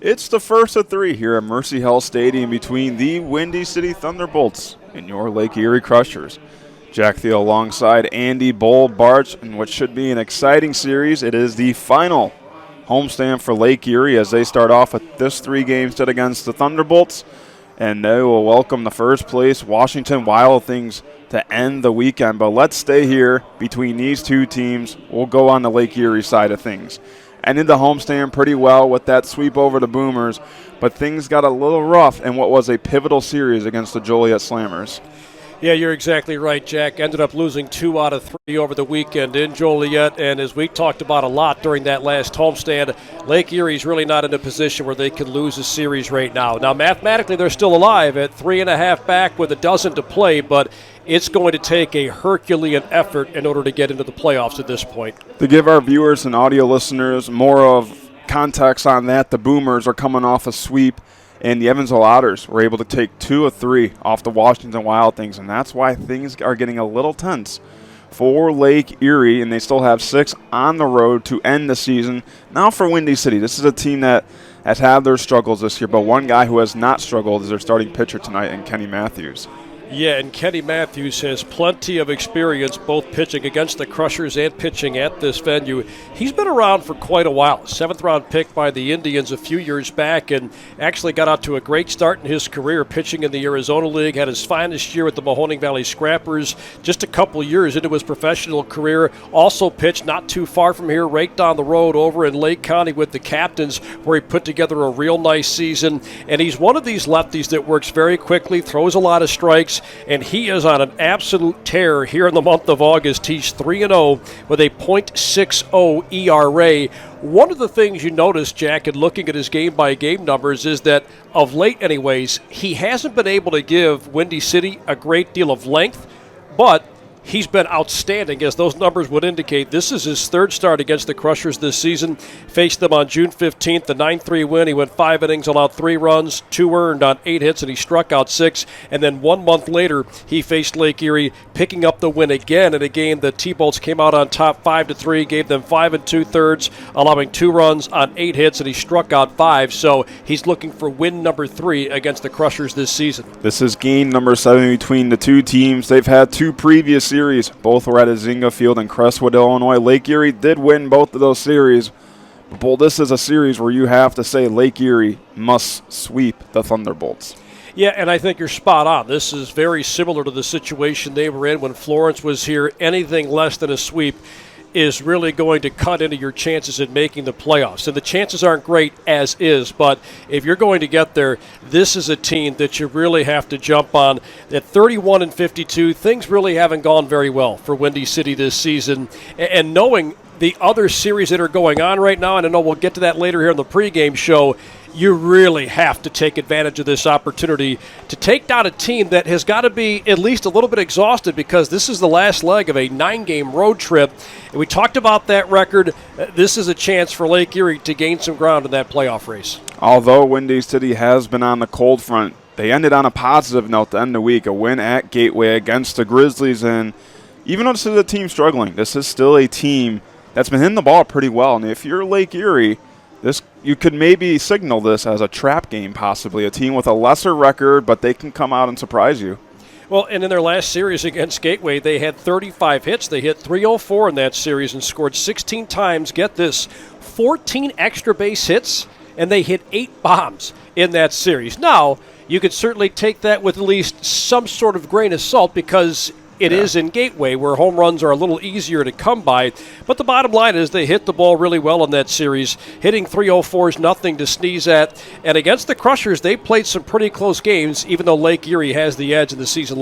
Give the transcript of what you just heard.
It's the first of three here at Mercy Health Stadium between the Windy City Thunderbolts and your Lake Erie Crushers. Jack Thiel alongside Andy Bull Barch in what should be an exciting series. It is the final homestand for Lake Erie as they start off with this three-game set against the Thunderbolts, and they will welcome the first place Washington Wild Things to end the weekend. But let's stay here between these two teams. We'll go on the Lake Erie side of things. Ended the homestand pretty well with that sweep over the Boomers, but things got a little rough in what was a pivotal series against the Joliet Slammers. Yeah, you're exactly right, Jack. Ended up losing 2 out of 3 over the weekend in Joliet, and as we talked about a lot during that last homestand, Lake Erie's really not in a position where they can lose a series right now. Now, mathematically, they're still alive at 3.5 back with a dozen to play, but it's going to take a Herculean effort in order to get into the playoffs at this point. To give our viewers and audio listeners more of context on that, the Boomers are coming off a sweep, and the Evansville Otters were able to take 2 of 3 off the Washington Wild Things, and that's why things are getting a little tense for Lake Erie, and they still have 6 on the road to end the season. Now for Windy City, this is a team that has had their struggles this year, but one guy who has not struggled is their starting pitcher tonight, in Kenny Matthews. Yeah, and Kenny Matthews has plenty of experience both pitching against the Crushers and pitching at this venue. He's been around for quite a while. 7th-round pick by the Indians a few years back and actually got out to a great start in his career pitching in the Arizona League. Had his finest year with the Mahoning Valley Scrappers just a couple years into his professional career. Also pitched not too far from here, right down the road over in Lake County with the Captains, where he put together a real nice season. And he's one of these lefties that works very quickly, throws a lot of strikes, and he is on an absolute tear here in the month of August. He's 3-0 with a .60 ERA. One of the things you notice, Jack, in looking at his game-by-game numbers is that, of late anyways, he hasn't been able to give Windy City a great deal of length, but he's been outstanding, as those numbers would indicate. This is his 3rd start against the Crushers this season. Faced them on June 15th, the 9-3 win. He went 5 innings, allowed 3 runs, 2 earned on 8 hits, and he struck out 6. And then 1 month later, he faced Lake Erie, picking up the win again in a game that T-Bolts came out on top 5-3, gave them 5 2/3, allowing 2 runs on 8 hits, and he struck out 5. So he's looking for win number 3 against the Crushers this season. This is game number 7 between the two teams. They've had 2 previous series. Both were at Azinga Field in Crestwood, Illinois. Lake Erie did win both of those series. But, Bull, this is a series where you have to say Lake Erie must sweep the Thunderbolts. Yeah, and I think you're spot on. This is very similar to the situation they were in when Florence was here. Anything less than a sweep is really going to cut into your chances at making the playoffs. And the chances aren't great as is, but if you're going to get there, this is a team that you really have to jump on. At 31-52, things really haven't gone very well for Windy City this season. And knowing the other series that are going on right now, and I know we'll get to that later here in the pregame show, you really have to take advantage of this opportunity to take down a team that has got to be at least a little bit exhausted, because this is the last leg of a 9-game road trip. And we talked about that record. This is a chance for Lake Erie to gain some ground in that playoff race. Although Windy City has been on the cold front, they ended on a positive note to end the week, a win at Gateway against the Grizzlies. And even though this is a team struggling, this is still a team that's been hitting the ball pretty well. And if you're Lake Erie, you could maybe signal this as a trap game, possibly. A team with a lesser record, but they can come out and surprise you. Well, and in their last series against Gateway, they had 35 hits. They hit .304 in that series and scored 16 times. Get this, 14 extra base hits, and they hit 8 bombs in that series. Now, you could certainly take that with at least some sort of grain of salt, because it is in Gateway, where home runs are a little easier to come by. But the bottom line is they hit the ball really well in that series. Hitting .304 is nothing to sneeze at. And against the Crushers, they played some pretty close games, even though Lake Erie has the edge in the season-long